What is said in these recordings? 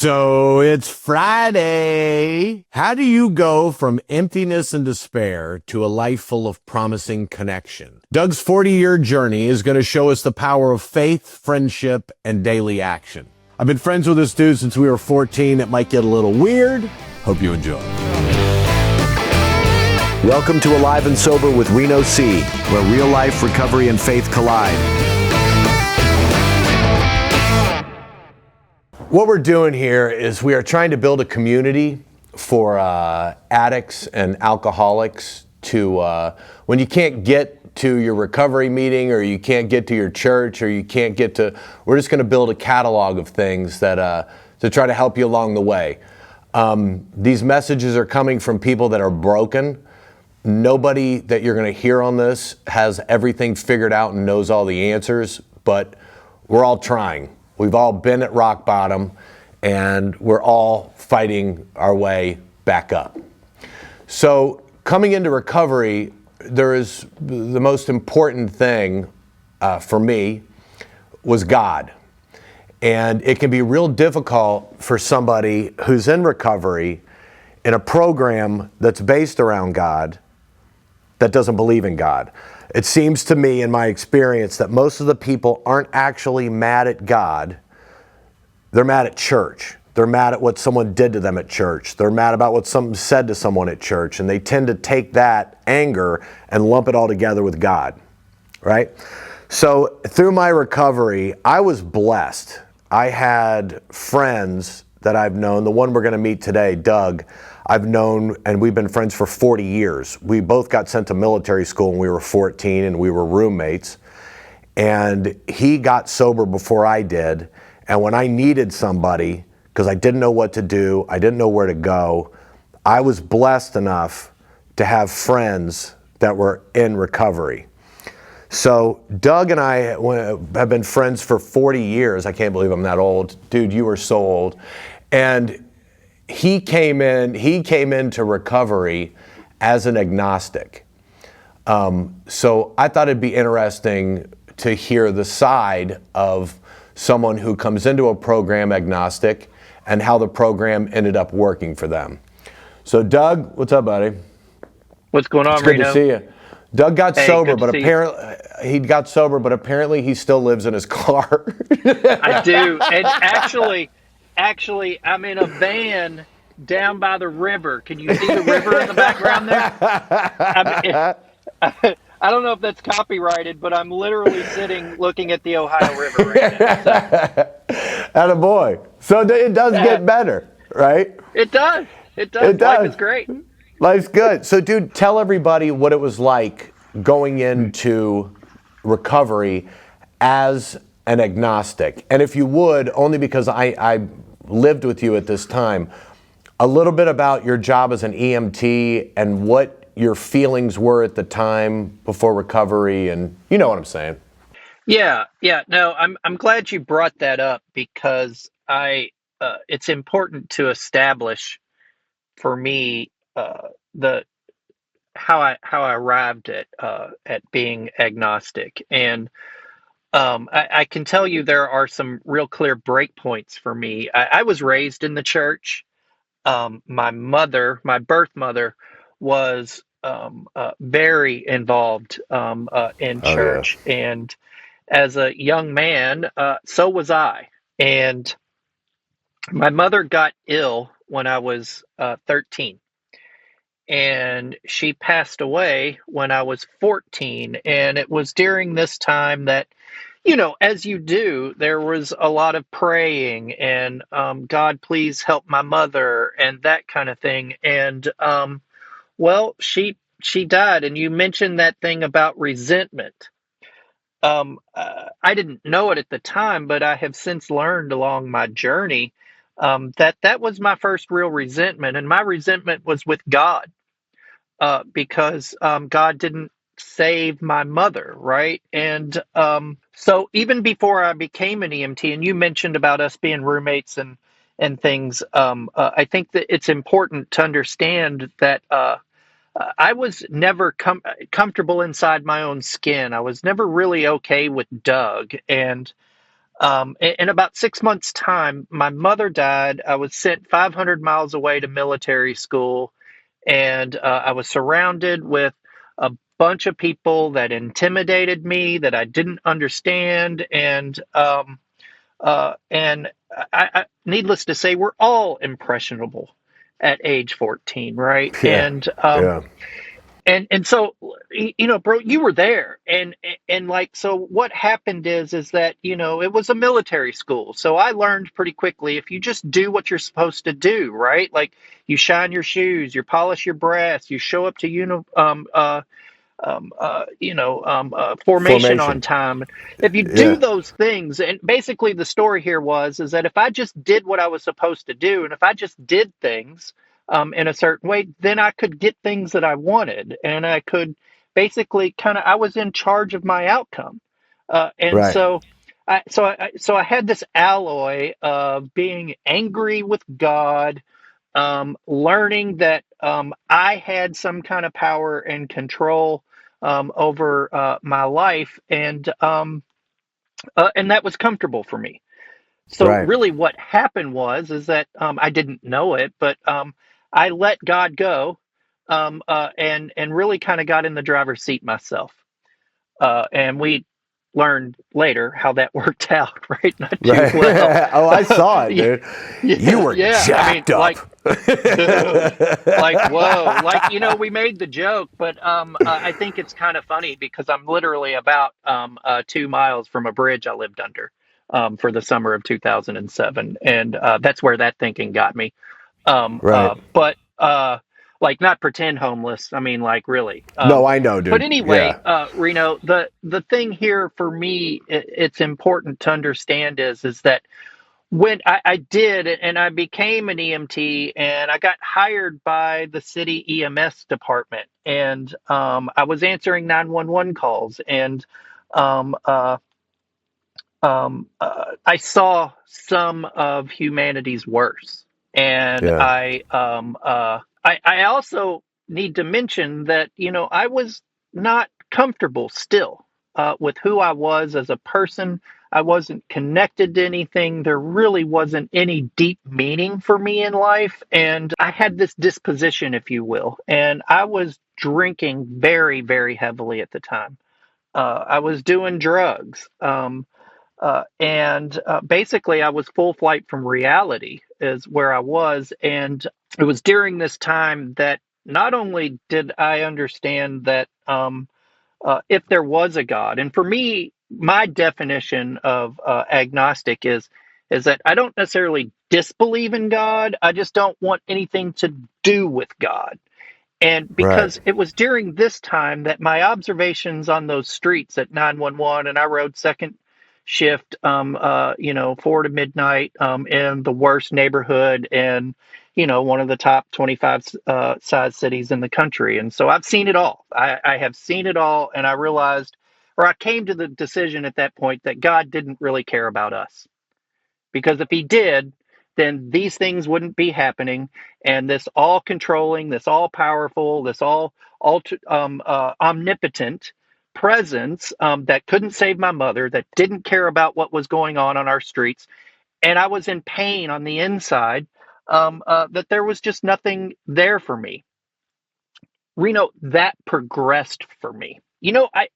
So it's Friday. How do you go from emptiness and despair to a life full of promising connection? Doug's 40-year journey is going to show us the power of faith, friendship, and daily action. I've been friends with this dude since we were 14. It might get a little weird. Hope you enjoy. Welcome to Alive and Sober with Reno C, where real life, recovery, and faith collide. What we're doing here is we are trying to build a community for addicts and alcoholics to, when you can't get to your recovery meeting or you can't get to your church or you can't get to, we're just going to build a catalog of things that to try to help you along the way. These messages are coming from people that are broken. Nobody that you're going to hear on this has everything figured out and knows all the answers, but we're all trying. We've all been at rock bottom, and we're all fighting our way back up. So coming into recovery, there is the most important thing for me was God. And it can be real difficult for somebody who's in recovery in a program that's based around God that doesn't believe in God. It seems to me, in my experience, that most of the people aren't actually mad at God. They're mad at church. They're mad at what someone did to them at church. They're mad about what someone said to someone at church. And they tend to take that anger and lump it all together with God, right? So through my recovery, I was blessed. I had friends that I've known. The one we're going to meet today, Doug, I've known, and we've been friends for 40 years. We both got sent to military school when we were 14, and we were roommates. And he got sober before I did. And when I needed somebody, because I didn't know what to do, I didn't know where to go, I was blessed enough to have friends that were in recovery. So Doug and I have been friends for 40 years. I can't believe I'm that old. Dude, you were so old. And he came into recovery as an agnostic. So I thought it'd be interesting to hear the side of someone who comes into a program agnostic and how the program ended up working for them. So Doug, what's up, buddy? What's going on, It's good Reno? to see you. Doug got sober, but apparently he still lives in his car. I do. And actually, I'm in a van down by the river. Can you see the river in the background there? I don't know if that's copyrighted, but I'm literally sitting looking at the Ohio River right now. Attaboy. So it does get better, right? It does. It does. Life is great. Life's good. So, dude, tell everybody what it was like going into recovery as an agnostic. And if you would, only because I lived with you at this time, a little bit about your job as an EMT and what your feelings were at the time before recovery, and you know what I'm saying. Yeah. No, I'm glad you brought that up because it's important to establish for me the how I arrived at being agnostic, and I can tell you there are some real clear breakpoints for me. I was raised in the church. My birth mother, was very involved in Oh yeah. church, and as a young man, so was I. And my mother got ill when I was 13. And she passed away when I was 14. And it was during this time that, as you do, there was a lot of praying and God, please help my mother and that kind of thing. And well, she died. And you mentioned that thing about resentment. I didn't know it at the time, but I have since learned along my journey that was my first real resentment. And my resentment was with God. Because God didn't save my mother, right? And so even before I became an EMT, and you mentioned about us being roommates and things, I think that it's important to understand that I was never comfortable inside my own skin. I was never really okay with Doug, and In about 6 months' time, my mother died. I was sent 500 miles away to military school, and I was surrounded with a bunch of people that intimidated me, that I didn't understand, and needless to say, we're all impressionable at age 14, right? Yeah. Yeah. And so, bro, you were there, and like, so what happened is that, it was a military school, so I learned pretty quickly, if you just do what you're supposed to do, right? Like, you shine your shoes, you polish your brass, you show up to formation on Formation. time. If you do Yeah. those things, and basically the story here is that if I just did what I was supposed to do, and if I just did things in a certain way, then I could get things that I wanted, and I could basically I was in charge of my outcome, and Right. so. So I had this alloy of being angry with God, learning that I had some kind of power and control over my life, and that was comfortable for me. So Right. really, what happened is that I didn't know it, but I let God go, and really kind of got in the driver's seat myself. And we learned later how that worked out, right? Not too Right. well. Oh, I saw it, Yeah, dude. You yeah, were yeah. I mean, jacked up. like, dude, like, whoa, like, we made the joke, but I think it's kind of funny because I'm literally about 2 miles from a bridge I lived under for the summer of 2007, and that's where that thinking got me. Right. But like, not pretend homeless. I mean, like, really. No, I know, But dude. anyway, Yeah. Reno, the thing here for me, it's important to understand is that when I did, and I became an EMT, and I got hired by the city EMS department, and I was answering 911 calls, and um, uh, I saw some of humanity's worst, and Yeah. I also need to mention that, I was not comfortable still with who I was as a person. I wasn't connected to anything. There really wasn't any deep meaning for me in life. And I had this disposition, if you will, and I was drinking very, very heavily at the time. I was doing drugs. And basically, I was full flight from reality, is where I was. And it was during this time that not only did I understand that if there was a God, and for me, my definition of agnostic is that I don't necessarily disbelieve in God. I just don't want anything to do with God. And Right. because it was during this time that my observations on those streets at 911, and I rode second shift, 4 to midnight, in the worst neighborhood, and, one of the top 25 size cities in the country. And so I've seen it all. I have seen it all. And I realized, or I came to the decision at that point, that God didn't really care about us. Because if he did, then these things wouldn't be happening, and this all controlling, this all powerful, this all omnipotent presence that couldn't save my mother, that didn't care about what was going on our streets, and I was in pain on the inside, that there was just nothing there for me. Reno, that progressed for me. I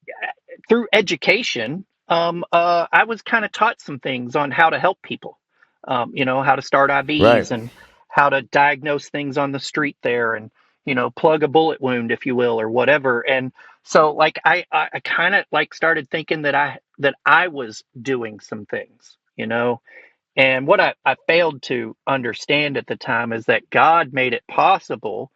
through education, I was kind of taught some things on how to help people. How to start Right. IVs, and how to diagnose things on the street there, and plug a bullet wound, if you will, or whatever. And so, like, I kind of like started thinking that I was doing some things. And what I failed to understand at the time is that God made it possible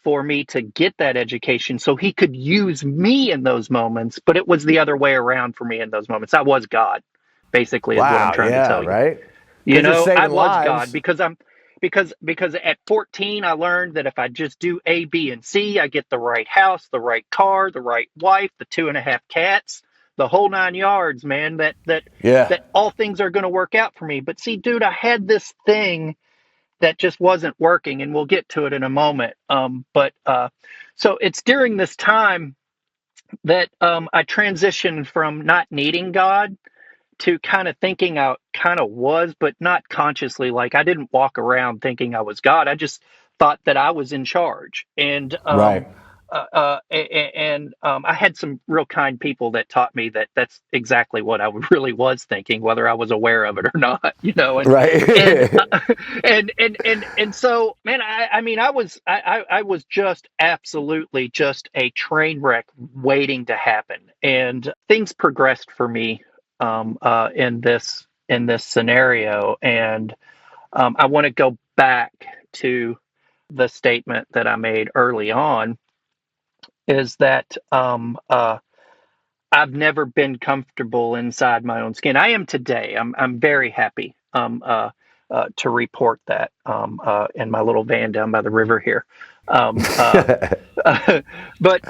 for me to get that education so he could use me in those moments, but it was the other way around for me in those moments. I was God, basically, is what I'm Wow. trying to Yeah. tell you. Right. Because you're I saving was God lives. because at 14 I learned that if I just do A, B, and C, I get the right house, the right car, the right wife, the 2.5 cats, the whole 9 yards, man. Yeah. That all things are going to work out for me. But see, dude, I had this thing that just wasn't working, and we'll get to it in a moment. But so it's during this time that I transitioned from not needing God to kind of thinking I kind of was, but not consciously. Like I didn't walk around thinking I was God. I just thought that I was in charge. Right. I had some real kind people that taught me that that's exactly what I really was thinking, whether I was aware of it or not. And Right. and so, man, I mean, I was just absolutely just a train wreck waiting to happen, and things progressed for me in this scenario, and I want to go back to the statement that I made early on is that I've never been comfortable inside my own skin. I am today. I'm very happy to report that in my little van down by the river here. Um, uh, but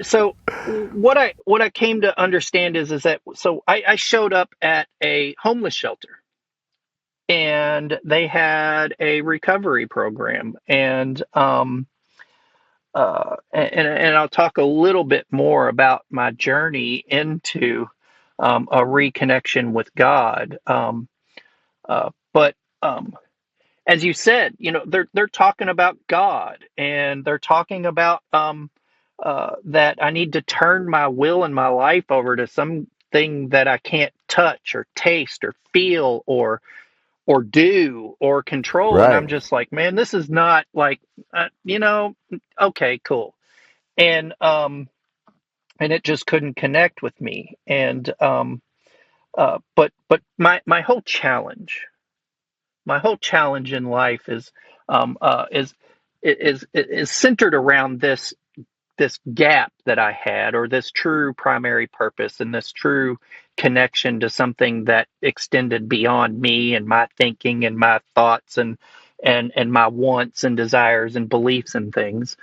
so what I came to understand is that so I showed up at a homeless shelter and they had a recovery program and I'll talk a little bit more about my journey into a reconnection with God. But as you said, they're talking about God, and they're talking about that I need to turn my will and my life over to something that I can't touch or taste or feel or do or control. And I'm Right. just like, man, this is not like, okay, cool. And and it just couldn't connect with me. And but my whole challenge in life um, uh, is is centered around this gap that I had, or this true primary purpose, and this true connection to something that extended beyond me and my thinking and my thoughts and my wants and desires and beliefs and things,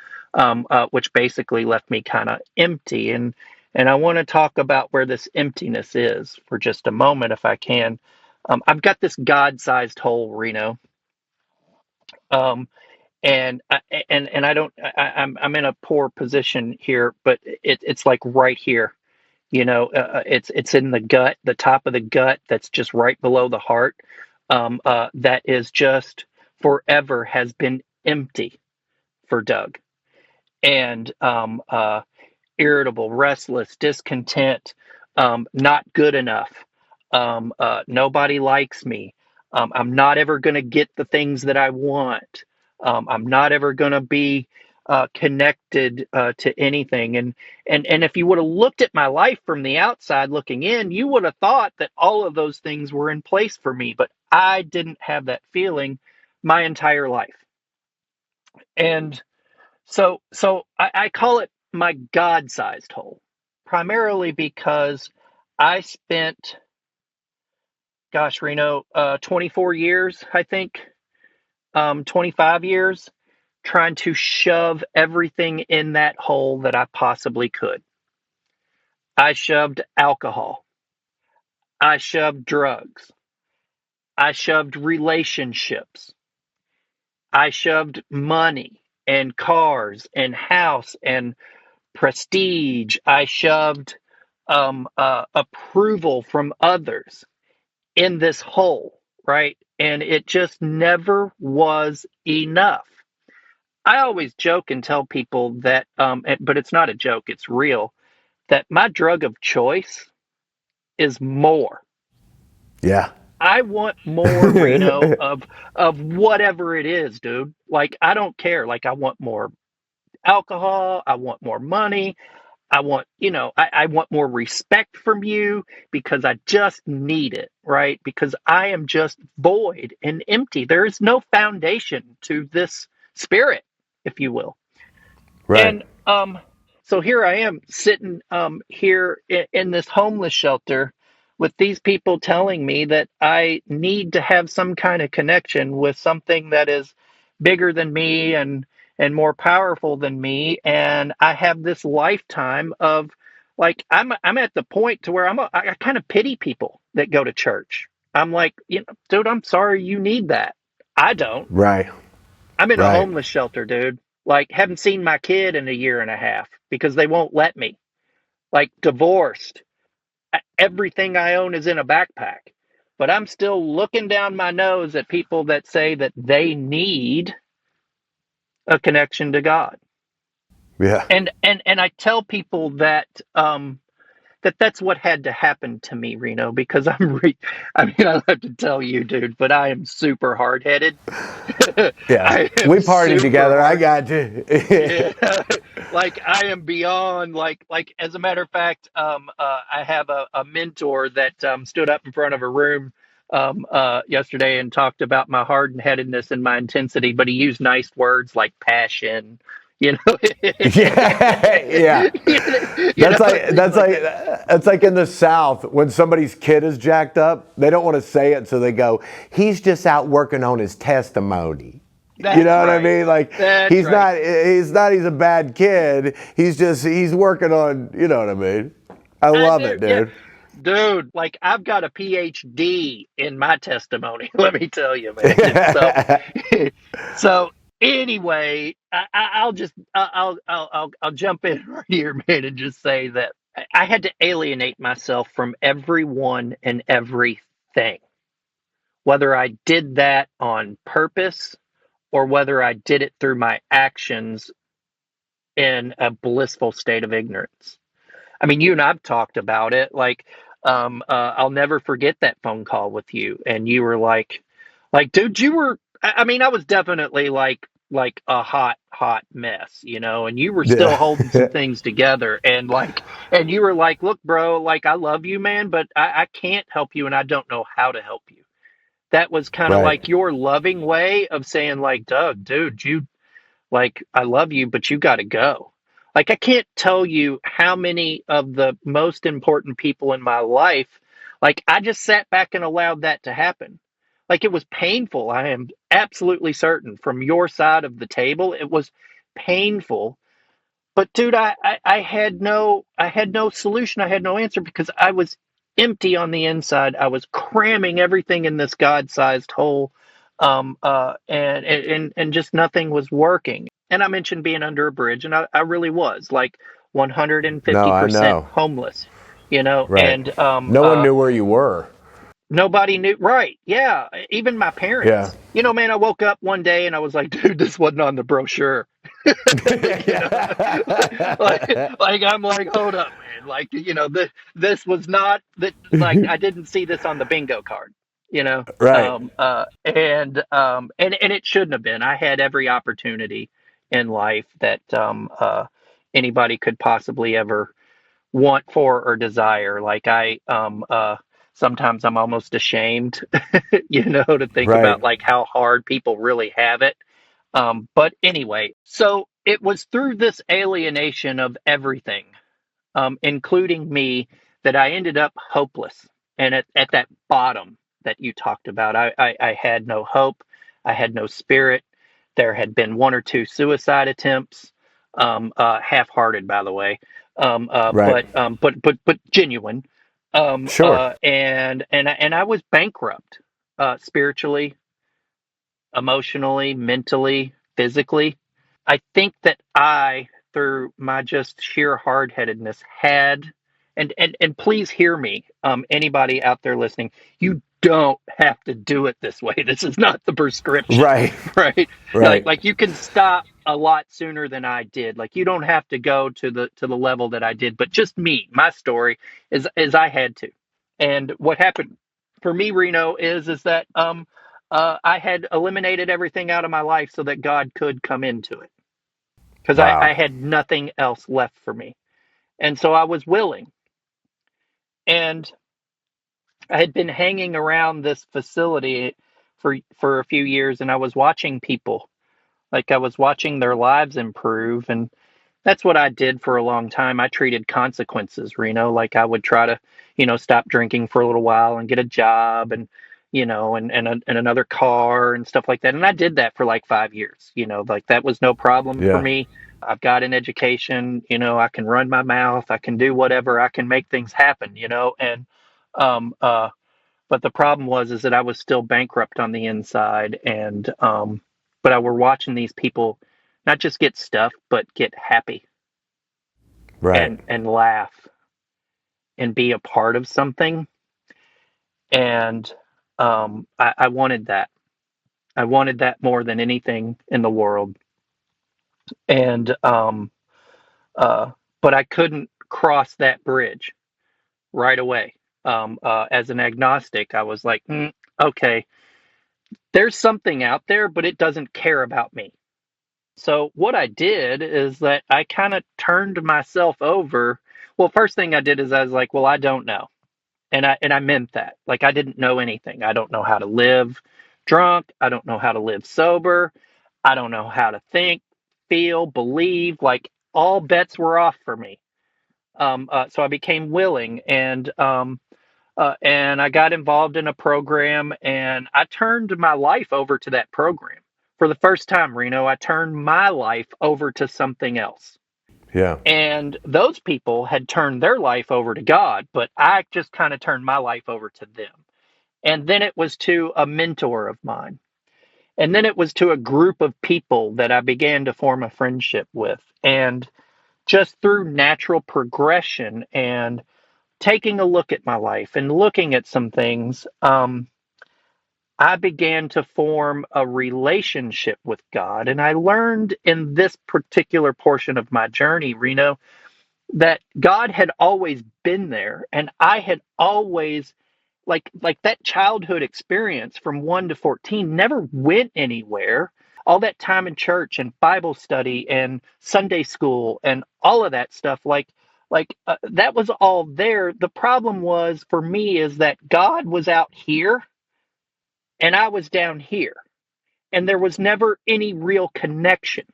which basically left me kind of empty. And I want to talk about where this emptiness is for just a moment, if I can. I've got this God-sized hole, Reno. Um, and I don't I'm in a poor position here, but it's like right here, it's in the gut, the top of the gut, that's just right below the heart, that is just forever has been empty for Doug, and irritable, restless, discontent, not good enough. Nobody likes me. I'm not ever going to get the things that I want. I'm not ever going to be connected to anything. And if you would have looked at my life from the outside looking in, you would have thought that all of those things were in place for me. But I didn't have that feeling my entire life. And I call it my God-sized hole, primarily because I spent, gosh, Reno, 24 years, I think, 25 years, trying to shove everything in that hole that I possibly could. I shoved alcohol. I shoved drugs. I shoved relationships. I shoved money and cars and house and prestige. I shoved approval from others in this hole, right? And it just never was enough. I always joke and tell people that, but it's not a joke, it's real, that my drug of choice is more. Yeah. I want more, Reno, of whatever it is, dude. Like I don't care. Like I want more alcohol. I want more money. I want more respect from you because I just need it, right? Because I am just void and empty. There is no foundation to this spirit, if you will. Right. And so here I am sitting here in this homeless shelter with these people telling me that I need to have some kind of connection with something that is bigger than me and more powerful than me. And I have this lifetime of like I'm at the point to where I kind of pity people that go to church. I'm like, dude, I'm sorry you need that. I don't. Right. I'm in a Right. homeless shelter, dude. Like, haven't seen my kid in a year and a half because they won't let me. Like, divorced. everything I own is in a backpack, but I'm still looking down my nose at people that say that they need a connection to God. Yeah. And I tell people that that's what had to happen to me, Reno, because I mean, I have to tell you, dude, but I am super hard-headed. Yeah. I am We partied super together. I hard. got you. Yeah, like I am beyond like as a matter of fact, I have a mentor that stood up in front of a room yesterday and talked about my hard-headedness and my intensity, but he used nice words like passion, you know, Yeah. Yeah. you know, things That's like like that. that's like in the South when somebody's kid is jacked up, they don't want to say it, so they go, "He's just out working on his testimony." You That's know what I right. mean? Like That's right. he's a bad kid. He's working on, you know what I mean? I I love do. it, Yeah. dude. Dude, like I've got a PhD in my testimony. Let me tell you, man. And so, so anyway, I'll just I'll jump in right here, man, and just say that I had to alienate myself from everyone and everything, whether I did that on purpose or whether I did it through my actions in a blissful state of ignorance. I mean, you and I've talked about it. Like, I'll never forget that phone call with you, and you were like, dude, you were. I mean, I was definitely like a hot mess, you know, and you were still Yeah. holding some things together, and you were like, look, bro, like I love you, man, but I can't help you, and I don't know how to help you. That was kind of Right. like your loving way of saying, like, Doug, dude, you like, I love you, but you got to go. Like, I can't tell you how many of the most important people in my life, like, I just sat back and allowed that to happen. Like, it was painful. I am absolutely certain from your side of the table, it was painful. But dude, I had no solution. I had no answer because I was empty on the inside. I was cramming everything in this God-sized hole, and just nothing was working. And I mentioned being under a bridge, and I really was like No, I 150% know. homeless, you know, Right. and No one knew where you were. nobody knew. Right? Yeah, even my Yeah. parents. You know, man, I woke up one day and I was like, dude, this wasn't on the brochure. You know, like I'm like, hold up, man. Like, you know, this was not that. Like, I didn't see this on the bingo card. You know, Right. and it shouldn't have been. I had every opportunity in life that anybody could possibly ever want for or desire. Like sometimes I'm almost ashamed, you know, to think Right. about like how hard people really have it. But anyway, so it was through this alienation of everything, including me, that I ended up hopeless. And at that bottom that you talked about, I had no hope. I had no spirit. There had been one or two suicide attempts, half-hearted, by the way, Right. but genuine. Sure. And I was bankrupt, spiritually, emotionally, mentally, physically. I think that I, through my just sheer hard headedness, had, and please hear me, anybody out there listening, you don't have to do it this way. This is not the prescription, Right. right? Right. Like you can stop a lot sooner than I did. Like you don't have to go to the level that I did. But just me, my story is I had to. And what happened for me, Reno, is that I had eliminated everything out of my life so that God could come into it because I Wow. had nothing else left for me. And so I was willing. And I had been hanging around this facility for a few years and I was watching people. Like I was watching their lives improve and that's what I did for a long time. I treated consequences, Reno. Like I would try to, you know, stop drinking for a little while and get a job and, you know, and another car and stuff like that. And I did that for like 5 years, you know, like that was no problem for Yeah. me. I've got an education, you know, I can run my mouth, I can do whatever, I can make things happen, you know, and, um, uh, but the problem was is that I was still bankrupt on the inside, and but I were watching these people not just get stuff, but get happy Right. and laugh and be a part of something. And I wanted that. I wanted that more than anything in the world. And uh, but I couldn't cross that bridge right away. As an agnostic, I was like, okay, there's something out there, but it doesn't care about me. So what I did is that I kind of turned myself over. Well, first thing I did is I was like, well, I don't know. And I meant that. Like I didn't know anything. I don't know how to live drunk. I don't know how to live sober. I don't know how to think, feel, believe. Like all bets were off for me. So I became willing, and I got involved in a program, and I turned my life over to that program. For the first time, Reno, I turned my life over to something else. Yeah. And those people had turned their life over to God, but I just kind of turned my life over to them. And then it was to a mentor of mine. And then it was to a group of people that I began to form a friendship with. And just through natural progression and taking a look at my life and looking at some things, I began to form a relationship with God. And I learned in this particular portion of my journey, Reno, that God had always been there, and I had always like that childhood experience from 1 to 14 never went anywhere. All that time in church and Bible study and Sunday school and all of that stuff, that was all there. The problem was for me is that God was out here and I was down here, and there was never any real connection.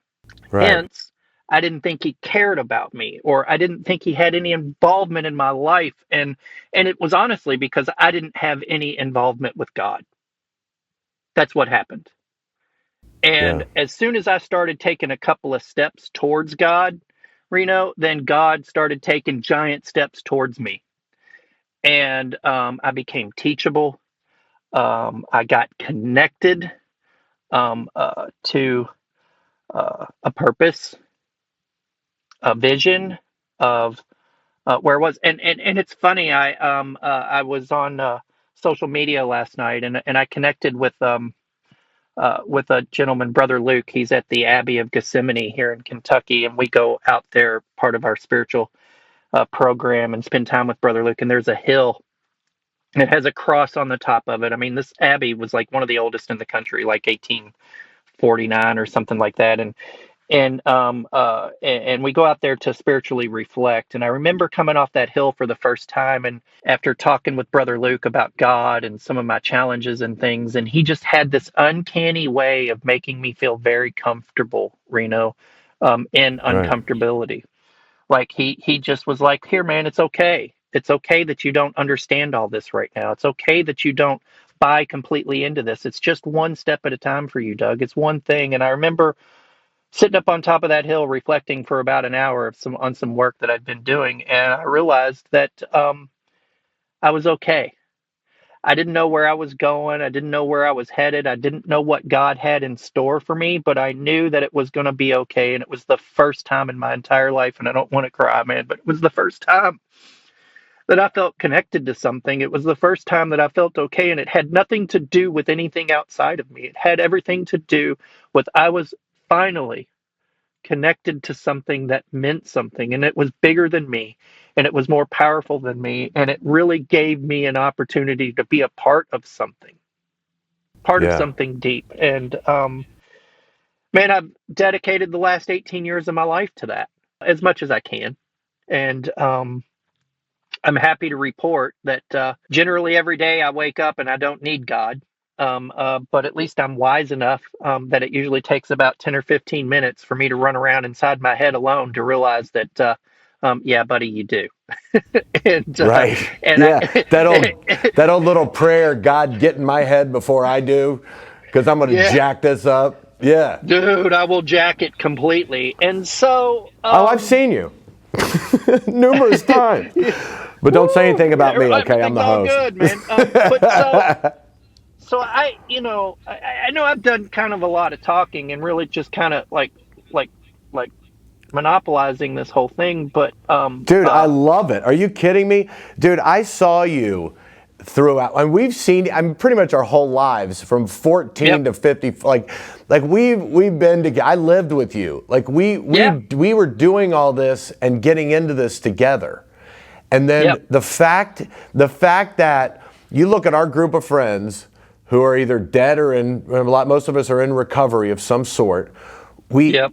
Right. Hence, I didn't think he cared about me, or I didn't think he had any involvement in my life. And it was honestly because I didn't have any involvement with God. That's what happened. Yeah. And as soon as I started taking a couple of steps towards God, Reno, then God started taking giant steps towards me. And I became teachable. I got connected to a purpose, a vision of where it was. And it's funny. I was on social media last night, and I connected with a gentleman, Brother Luke. He's at the Abbey of Gethsemane here in Kentucky, and we go out there part of our spiritual program and spend time with Brother Luke. And there's a hill. And it has a cross on the top of it. I mean, this abbey was like one of the oldest in the country, like 1849 or something like that. And we go out there to spiritually reflect. And I remember coming off that hill for the first time, and after talking with Brother Luke about God and some of my challenges and things, and he just had this uncanny way of making me feel very comfortable, Reno, in Right. uncomfortability. Like he just was like, "Here, man, it's okay. It's okay that you don't understand all this right now. It's okay that you don't buy completely into this. It's just one step at a time for you, Doug. It's one thing." And I remember sitting up on top of that hill reflecting for about an hour on some work that I'd been doing, and I realized that I was okay. I didn't know where I was going. I didn't know where I was headed. I didn't know what God had in store for me, but I knew that it was going to be okay. And it was the first time in my entire life, and I don't want to cry, man, but it was the first time that I felt connected to something. It was the first time that I felt okay, and it had nothing to do with anything outside of me. It had everything to do with I was finally connected to something that meant something, and it was bigger than me, and it was more powerful than me, and it really gave me an opportunity to be a part of Yeah. something deep. And man, I've dedicated the last 18 years of my life to that as much as I can. And I'm happy to report that generally every day I wake up and I don't need God. But at least I'm wise enough that it usually takes about 10 or 15 minutes for me to run around inside my head alone to realize that, yeah, buddy, you do. and Right. and Yeah. I, That old little prayer, God, get in my head before I do, because I'm gonna yeah, jack this up. Yeah. dude, I will jack it completely. And so, Oh, I've seen you numerous times. But don't say woo, anything about me, okay? I'm everything's the all host. good, man. But so I know I've done kind of a lot of talking and really just kind of like monopolizing this whole thing, but Dude, I love it. Are you kidding me? Dude, I saw you throughout, and we've seen, I mean, pretty much our whole lives from 14 yep, to 50. Like we've been together. I lived with you. Like yeah, we were doing all this and getting into this together. And yep, then the fact that you look at our group of friends who are either dead or most of us are in recovery of some sort. yep,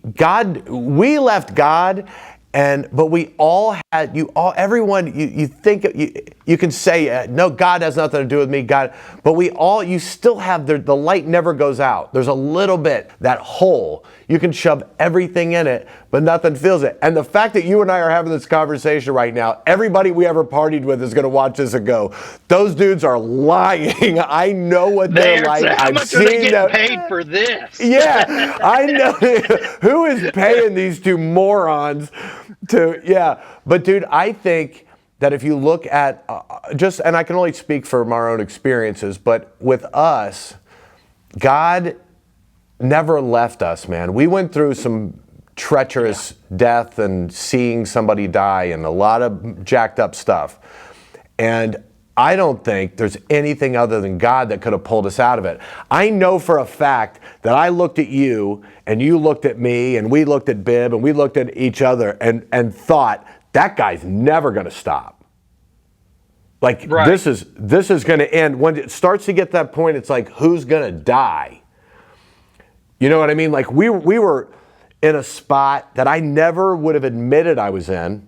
We left God, but we all had, everyone, you think, you can say, no, God has nothing to do with me, God, but you still have, the light never goes out. There's a little bit, that hole. You can shove everything in it, but nothing fills it. And the fact that you and I are having this conversation right now, everybody we ever partied with is going to watch this and go, those dudes are lying. I know what they're like. how I've much are they seen getting them. paid for this? Yeah, I know. Who is paying these two morons to, yeah. But dude, I think that if you look at and I can only speak from our own experiences, but with us, God never left us, man. We went through some treacherous death and seeing somebody die and a lot of jacked up stuff. And I don't think there's anything other than God that could have pulled us out of it. I know for a fact that I looked at you and you looked at me and we looked at Bib and we looked at each other and thought, that guy's never going to stop. Like, Right. this is going to end. When it starts to get to that point, it's like, who's going to die? You know what I mean? Like, we were in a spot that I never would have admitted I was in,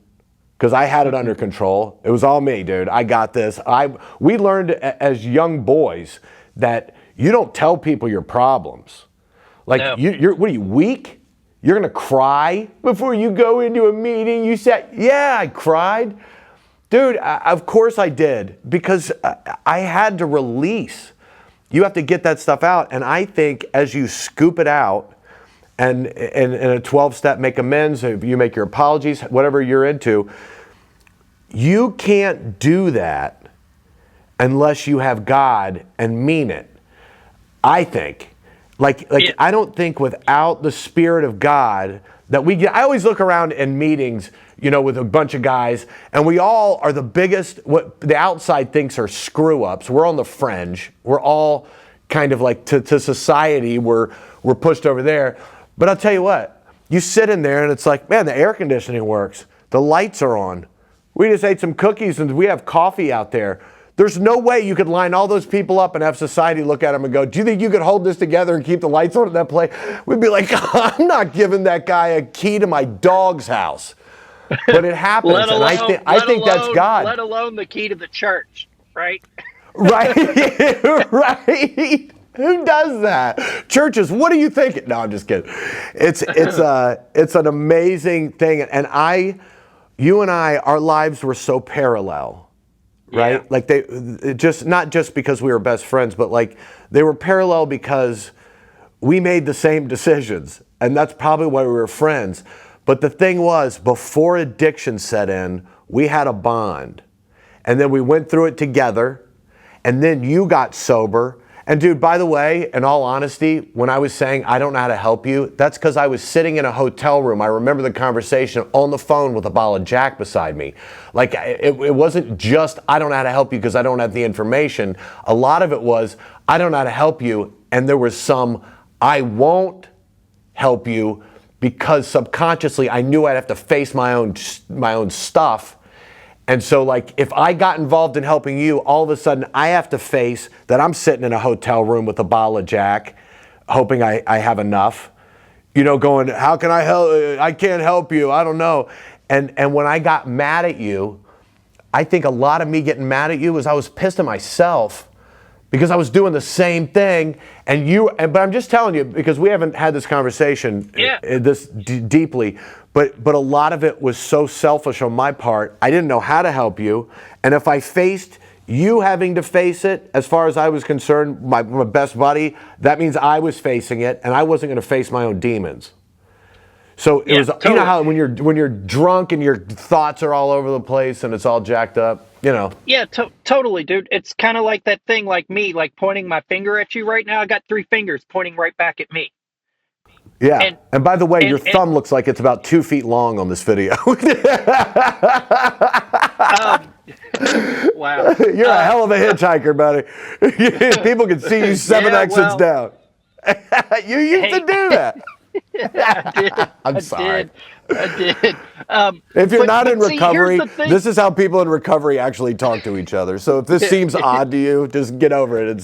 because I had it under control. It was all me, dude. I got this. We learned as young boys that you don't tell people your problems. Like, No. what are you, weak? You're gonna cry before you go into a meeting? You said, yeah, I cried. Dude, of course I did, because I had to release. You have to get that stuff out. And I think as you scoop it out, and in a 12-step make amends, if you make your apologies, whatever you're into, you can't do that unless you have God and mean it. I think. Yeah. I don't think without the Spirit of God that we get. I always look around in meetings, with a bunch of guys, and we all are the biggest, what the outside thinks are screw ups. We're on the fringe. We're all kind of like to society, we're pushed over there. But I'll tell you what, you sit in there and it's like, man, the air conditioning works. The lights are on. We just ate some cookies and we have coffee out there. There's no way you could line all those people up and have society look at them and go, do you think you could hold this together and keep the lights on at that place? We'd be like, I'm not giving that guy a key to my dog's house. But it happens. I think that's God. Let alone the key to the church, right? Right. Right. Who does that? Churches, what are you thinking? No, I'm just kidding. It's an amazing thing. And you and I, our lives were so parallel, right? Yeah. Like not just because we were best friends, but like they were parallel because we made the same decisions. And that's probably why we were friends. But the thing was, before addiction set in, we had a bond. And then we went through it together. And then you got sober. And dude, by the way, in all honesty, when I was saying I don't know how to help you, that's because I was sitting in a hotel room. I remember the conversation on the phone with a bottle of Jack beside me. Like, it wasn't just I don't know how to help you because I don't have the information. A lot of it was I don't know how to help you. And there was some I won't help you because subconsciously I knew I'd have to face my own stuff. And so, like, if I got involved in helping you, all of a sudden I have to face that I'm sitting in a hotel room with a bottle of Jack, hoping I have enough, going, how can I help? I can't help you. I don't know. And when I got mad at you, I think a lot of me getting mad at you was I was pissed at myself because I was doing the same thing. But I'm just telling you, because we haven't had this conversation this deeply, but a lot of it was so selfish on my part. I didn't know how to help you. And if I faced you having to face it, as far as I was concerned, my best buddy, that means I was facing it and I wasn't going to face my own demons. So it was, totally. you know how when you're drunk and your thoughts are all over the place and it's all jacked up, Yeah, totally, dude. It's kind of like that thing, like me, like pointing my finger at you right now. I got three fingers pointing right back at me. Yeah. And And by the way, your and thumb looks like it's about 2 feet long on this video. um, wow. You're a hell of a hitchhiker, buddy. People can see you seven Yeah, exits well, down. You used to hey, do that. I did, I'm I sorry. did, I did. If you're not in But see, here's recovery, the thing. this is how people in recovery actually talk to each other. So if this seems odd to you, just get over it.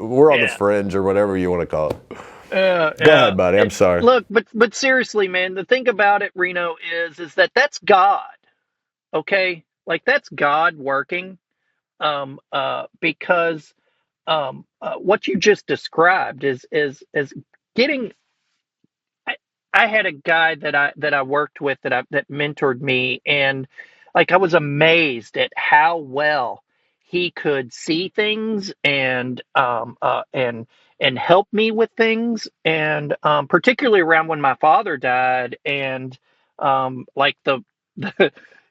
We're on the Yeah. fringe or whatever you want to call it. Uh, Go uh, ahead, buddy. I'm sorry. Look, but seriously, man, the thing about it, Reno, is that that's God. Okay, like that's God working. Because what you just described is getting. I, I had a guy that I worked with that mentored me, and like I was amazed at how well he could see things and help me with things, and particularly around when my father died, and like the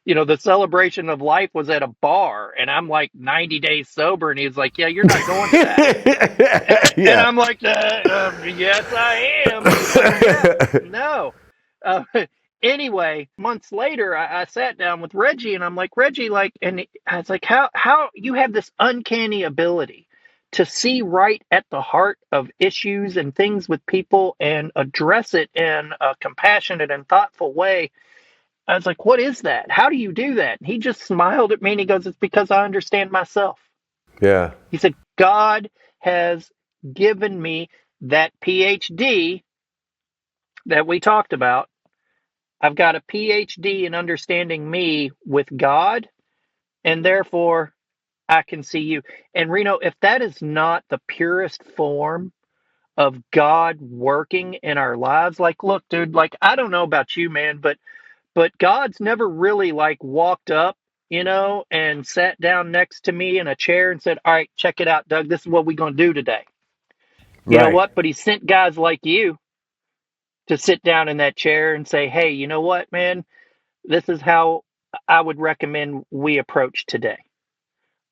the celebration of life was at a bar, and I'm like 90 days sober, and he's like, "Yeah, you're not going to that." And Yeah. I'm like, yes, I am. Yeah, no. Uh, anyway, months later, I sat down with Reggie, and I'm like, Reggie, like, and I was like, how you have this uncanny ability to see right at the heart of issues and things with people and address it in a compassionate and thoughtful way. I was like, what is that? How do you do that? And he just smiled at me, and he goes, it's because I understand myself. Yeah. He said, God has given me that PhD that we talked about. I've got a PhD in understanding me with God, and therefore I can see you. And Reno, if that is not the purest form of God working in our lives, like, look, dude, like, I don't know about you, man, but God's never really like walked up, and sat down next to me in a chair and said, all right, check it out, Doug. This is what we're going to do today. You know Right. what? But he sent guys like you to sit down in that chair and say, hey, you know what, man? This is how I would recommend we approach today,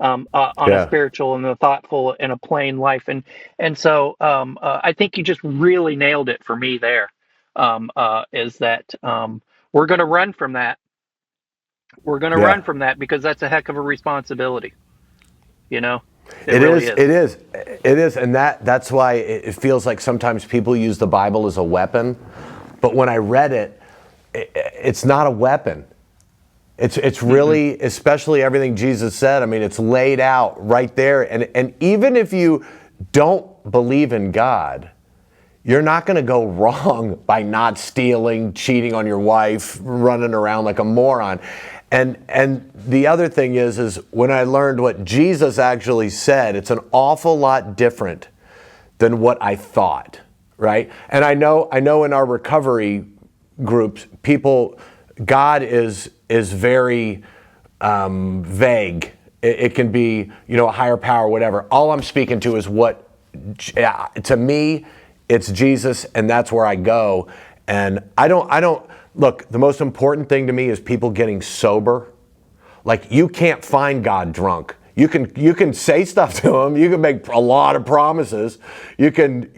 on a Yeah. spiritual and a thoughtful and a plain life. And so I think you just really nailed it for me there. Is that we're going to run from that. We're going to Yeah. run from that because that's a heck of a responsibility. You know, it It really is. is. It is. It is. And that's why it feels like sometimes people use the Bible as a weapon. But when I read it, it's not a weapon. It's Mm-mm. really, especially everything Jesus said. I mean, it's laid out right there. And even if you don't believe in God, you're not going to go wrong by not stealing, cheating on your wife, running around like a moron. And the other thing is when I learned what Jesus actually said, it's an awful lot different than what I thought, right? And I know in our recovery groups, God is very vague. It can be, a higher power, whatever. All I'm speaking to is what, to me, it's Jesus, and that's where I go. And I don't look. The most important thing to me is people getting sober. Like, you can't find God drunk. You can say stuff to him. You can make a lot of promises. You can,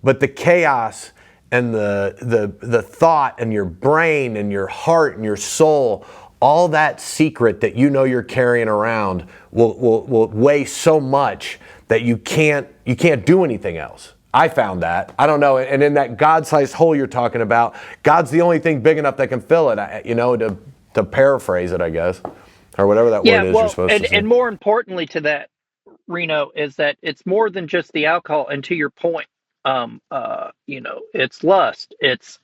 but the chaos and the thought and your brain and your heart and your soul, all that secret that you're carrying around will weigh so much that you can't do anything else. I found that. I don't know. And in that God-sized hole you're talking about, God's the only thing big enough that can fill it, to paraphrase it, I guess, or whatever that word Yeah, is you're well, supposed to say. and more importantly to that, Reno, is that it's more than just the alcohol. And to your point, it's lust. It's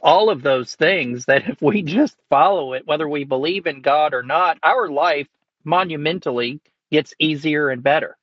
all of those things that if we just follow it, whether we believe in God or not, our life monumentally gets easier and better.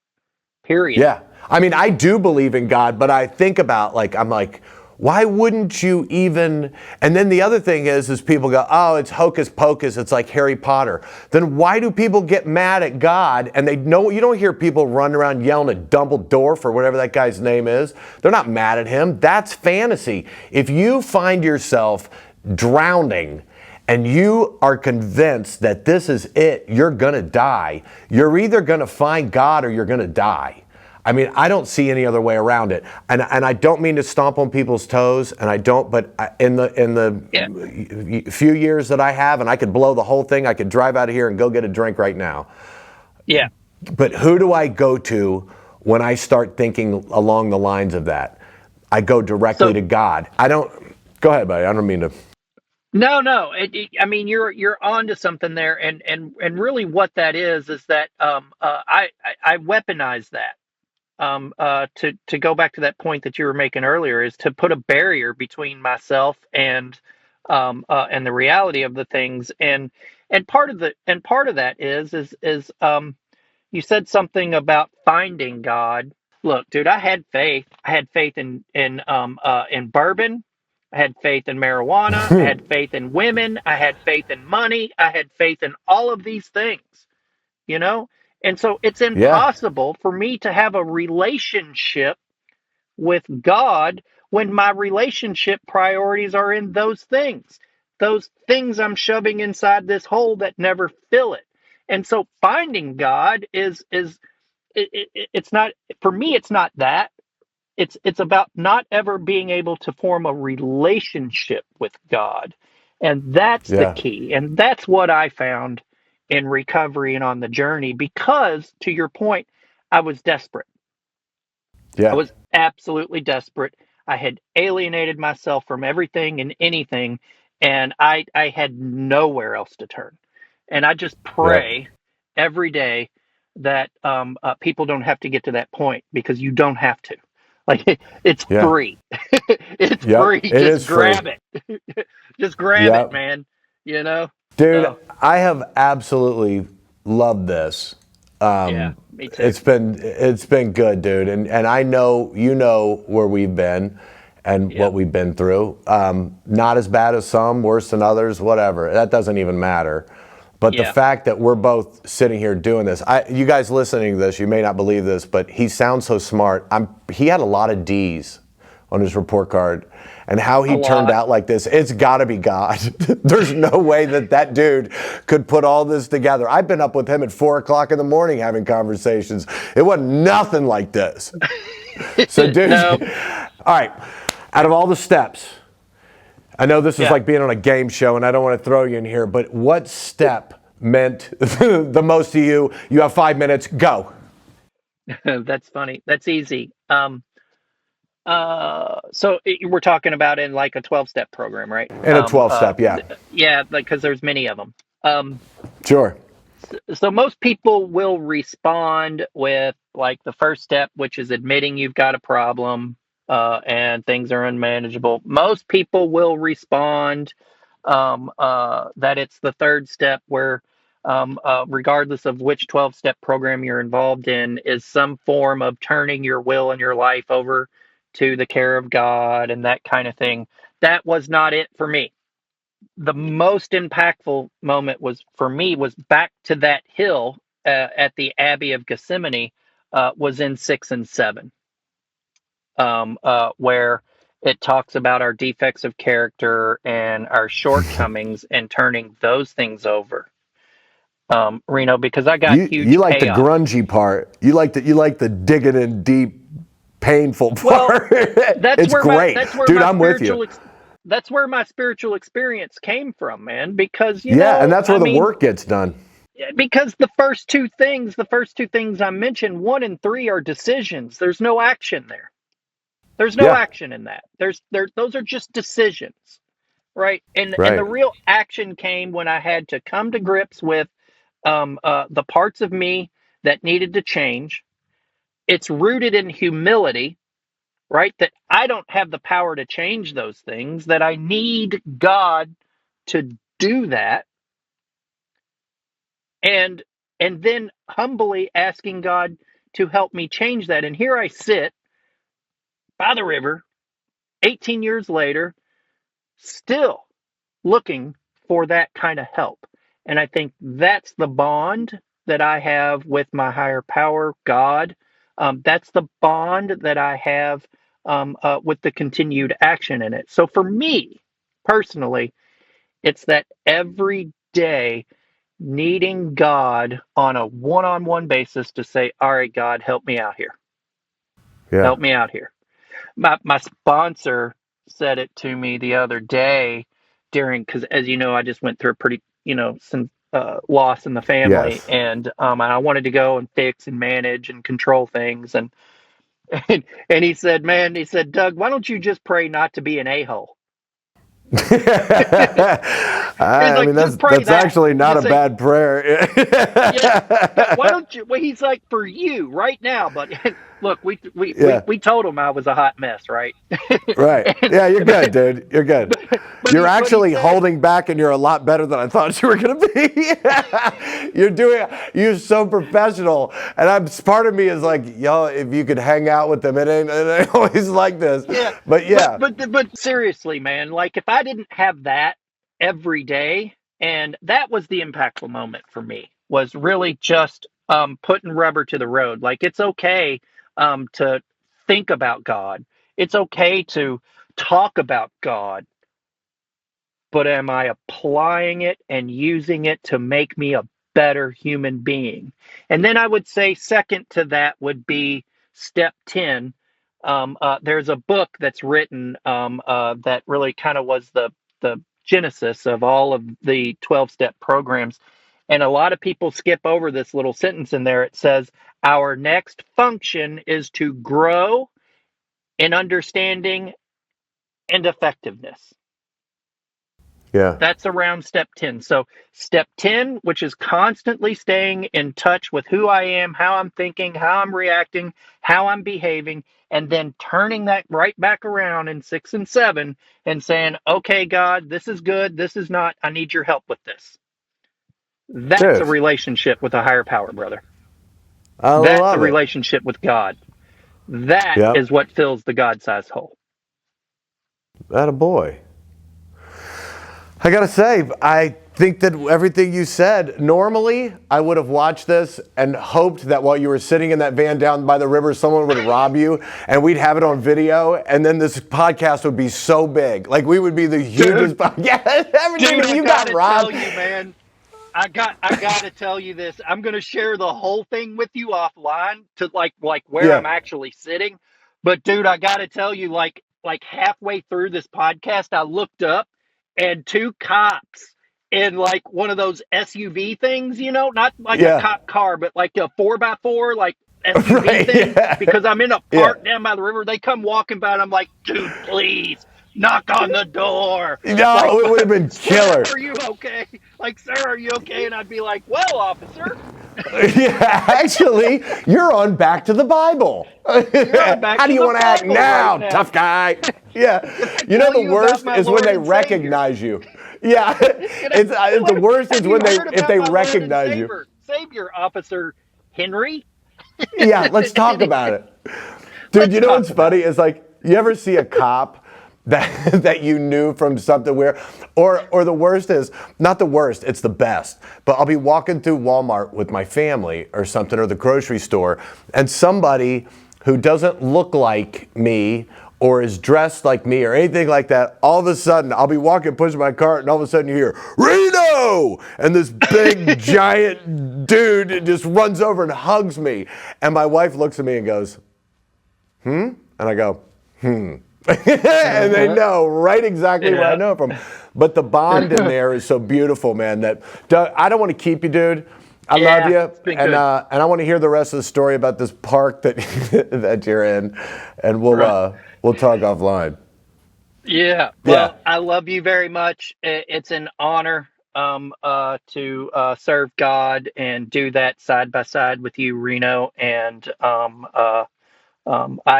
Period. Yeah. I mean, I do believe in God, but I think about, I'm like, why wouldn't you even? And then the other thing is people go, oh, it's hocus pocus. It's like Harry Potter. Then why do people get mad at God? And you don't hear people run around yelling at Dumbledore for whatever that guy's name is. They're not mad at him. That's fantasy. If you find yourself drowning and you are convinced that this is it, you're going to die, you're either going to find God or you're going to die. I mean, I don't see any other way around it, and I don't mean to stomp on people's toes, and I don't. But in Yeah. the few years that I have, and I could blow the whole thing, I could drive out of here and go get a drink right now. Yeah. But who do I go to when I start thinking along the lines of that? I go directly So to God. I don't. Go ahead, buddy. I don't mean to. no. I mean, you're onto something there, and really what that is that I weaponize that. To go back to that point that you were making earlier, is to put a barrier between myself and the reality of the things, and part of that is you said something about finding God. Look, dude, I had faith. I had faith in bourbon. I had faith in marijuana. I had faith in women. I had faith in money. I had faith in all of these things, you know? And so it's Yeah, impossible for me to have a relationship with God when my relationship priorities are in those things. Those things I'm shoving inside this hole that never fill it. And so finding God it's not, for me, it's not that. It's about not ever being able to form a relationship with God. And that's the yeah, key. And that's what I found in recovery and on the journey, because to your point, I was desperate. I yeah, was absolutely desperate. I had alienated myself from everything and anything, and I had nowhere else to turn. And I just yeah, pray every day that people don't have to get to that point, because you don't have to. Like, it's yeah. free. It's Yep, free. it Just is free. grab it. Just grab it, Yep. man. You know? Dude, So, I have absolutely loved this. yeah, me too. It's been good, dude, and I know you know where we've been and what Yep. we've been through. Not as bad as some, worse than others, whatever. That doesn't even matter. But the Yeah. fact that we're both sitting here doing this, you guys listening to this, you may not believe this, but he sounds so smart. He had a lot of D's on his report card, and how A he turned lot. out like this, it's got to be God. There's no way that dude could put all this together. I've been up with him at 4 o'clock in the morning having conversations. It wasn't nothing like this. So, dude, No. all right, out of all the steps, I know this is Yeah. like being on a game show, and I don't want to throw you in here, but what step meant the most to you? You have 5 minutes, go. That's funny. That's easy. We're talking about in like a 12-step program, right? In a 12 step, yeah. Yeah, like, because there's many of them. Sure. So most people will respond with like the first step, which is admitting you've got a problem, and things are unmanageable. Most people will respond that it's the third step, where regardless of which 12-step program you're involved in, is some form of turning your will and your life over to the care of God and that kind of thing. That was not it for me. The most impactful moment was, for me, was back to that hill at the Abbey of Gethsemane, was in 6 and 7, where it talks about our defects of character and our shortcomings and turning those things over. Reno, because I got You huge like the payoff. grungy part. You like the digging in deep, painful Well, part. It's great, dude. I'm with you. that's where my spiritual experience came from, man. Because Yeah, and that's where I the mean, work gets done. because the first two things I mentioned, 1 and 3, are decisions. There's no action there. There's no Yeah, action in that. Those are just decisions, right? And the right. real action came when I had to come to grips with the parts of me that needed to change. It's rooted in humility, right? That I don't have the power to change those things, that I need God to do that. And then humbly asking God to help me change that. And here I sit by the river 18 years later, still looking for that kind of help. And I think that's the bond that I have with my higher power, God. That's the bond that I have with the continued action in it. So for me personally, it's that every day needing God on a one-on-one basis to say, all right, God, help me out here. Yeah. Help me out here. My sponsor said it to me the other day because as you know, I just went through a pretty, some loss in the family, Yes. and I wanted to go and fix and manage and control things, and he said, man, he said, Doug, why don't you just pray not to be an a-hole? He's I like, mean, just pray that's that. actually not Just a say, bad prayer. yeah, why don't you? Well, he's like, for you right now. But look, Yeah. we told him I was a hot mess, right? Right. and, Yeah, you're good, dude. You're good. You're but he actually said, holding back, and you're a lot better than I thought you were going to be. You're so professional. And part of me is like, yo, if you could hang out with them, it ain't always like this. yeah, But yeah, but seriously, man, like if I didn't have that every day, and that was the impactful moment for me, was really just putting rubber to the road. Like it's okay to think about God. It's okay to talk about God, but am I applying it and using it to make me a better human being? And then I would say, second to that would be step 10. There's a book that's written that really kind of was the genesis of all of the 12-step programs. And a lot of people skip over this little sentence in there. It says, our next function is to grow in understanding and effectiveness. yeah, That's around step 10. So, step 10, which is constantly staying in touch with who I am, how I'm thinking, how I'm reacting, how I'm behaving, and then turning that right back around in 6 and 7 and saying, okay, God, this is good. This is not. I need your help with this. That's a dude, relationship with a higher power, brother. I That's a love it. relationship with God. That Yep, is what fills the God sized hole. that a boy. I gotta say, I think that everything you said, normally I would have watched this and hoped that while you were sitting in that van down by the river, someone would rob you and we'd have it on video, and then this podcast would be so big. Like we would be the hugest podcast. Everything Dude, that I you got gotta tell robbed. you, man. I gotta tell you this. I'm gonna share the whole thing with you offline to like where Yeah. I'm actually sitting. But dude, I gotta tell you, like halfway through this podcast, I looked up and two cops in like one of those SUV things, not like a Yeah. cop car, but like a 4x4 like SUV Right. thing. Yeah. Because I'm in a Yeah. park down by the river. They come walking by and I'm like, dude, please knock on the door. Like, No, it would have been sir, killer. are you okay? Like, sir, are you okay? And I'd be like, well, officer, Yeah, actually, you're on Back to the Bible. you're on back How do to you the want to act Bible right now, now. tough guy? Yeah. Can I You know tell the you about worst my is when Lord they and Savior? recognize you. Yeah. Can I, It's the worst is have you when heard if about they my Lord and recognize you. Savior, Officer Henry? Yeah, let's talk about it. Dude, Let's you know talk what's about funny? it. It's like you ever see a cop that you knew from something weird, or the worst is not the worst, it's the best. But I'll be walking through Walmart with my family or something, or the grocery store, and somebody who doesn't look like me or is dressed like me or anything like that, all of a sudden I'll be walking, pushing my cart, and all of a sudden you hear Reno, and this big giant dude just runs over and hugs me, and my wife looks at me and goes, and I go, and they know right exactly where I Yeah. know it from. But the bond in there is so beautiful, man, that Doug, I don't want to keep you, dude. I love Yeah, you, it's been and good. I want to hear the rest of the story about this park that that you're in, and Right. we'll talk offline. Yeah. Yeah, Well, I love you very much. It's an honor to serve God and do that side by side with you, Reno. And I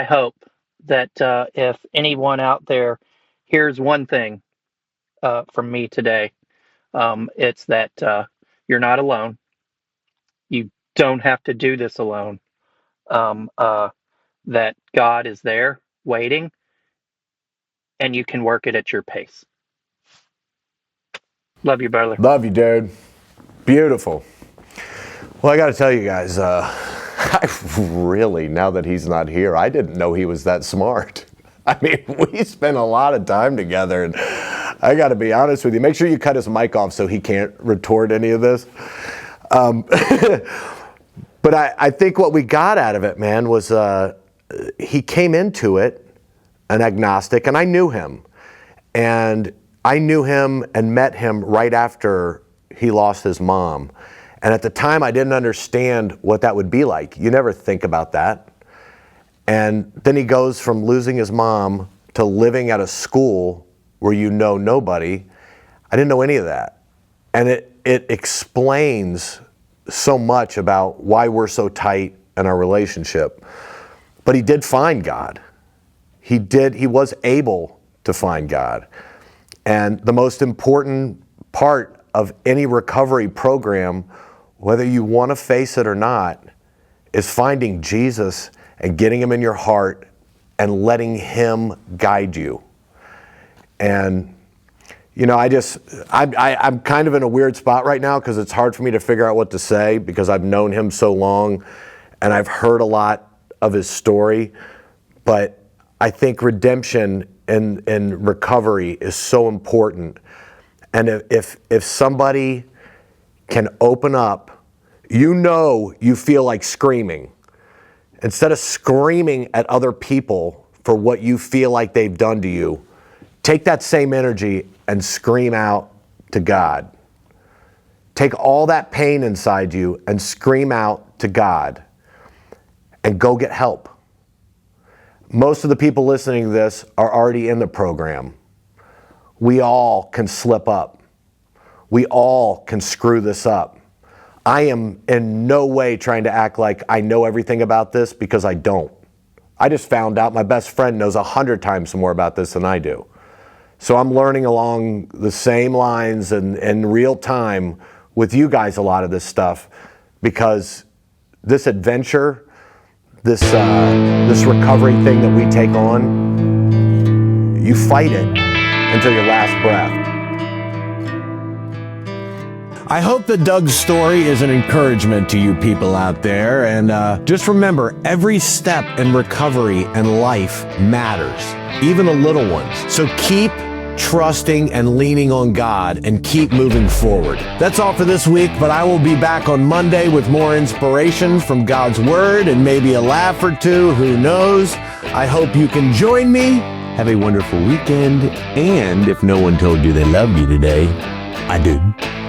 hope that if anyone out there hears one thing from me today, it's that you're not alone. You don't have to do this alone. Um, uh, that God is there waiting, and you can work it at your pace. Love you, brother. love you, dude. Beautiful. Well, I got to tell you guys, I really, now that he's not here, I didn't know he was that smart. I mean, we spent a lot of time together, and I got to be honest with you. Make sure you cut his mic off so he can't retort any of this. Um, but I think what we got out of it, man, was he came into it an agnostic, and I knew him. And I knew him and met him right after he lost his mom. And at the time, I didn't understand what that would be like. You never think about that. And then he goes from losing his mom to living at a school where you know nobody. I didn't know any of that. And it explains so much about why we're so tight in our relationship. But he did find God. He was able to find God. And the most important part of any recovery program, whether you want to face it or not, is finding Jesus and getting him in your heart and letting him guide you. And you know, I'm kind of in a weird spot right now because it's hard for me to figure out what to say because I've known him so long and I've heard a lot of his story. But I think redemption and recovery is so important. And if somebody can open up, you feel like screaming. Instead of screaming at other people for what you feel like they've done to you, take that same energy and scream out to God. Take all that pain inside you and scream out to God and go get help. Most of the people listening to this are already in the program. We all can slip up. We all can screw this up. I am in no way trying to act like I know everything about this because I don't. I just found out my best friend knows 100 times more about this than I do. So I'm learning along the same lines and in real time with you guys a lot of this stuff because this adventure, this recovery thing that we take on, you fight it until your last breath. I hope that Doug's story is an encouragement to you people out there. And just remember, every step in recovery and life matters, even the little ones. So keep trusting and leaning on God and keep moving forward. That's all for this week, but I will be back on Monday with more inspiration from God's Word and maybe a laugh or two, who knows. I hope you can join me. Have a wonderful weekend. And if no one told you they love you today, I do.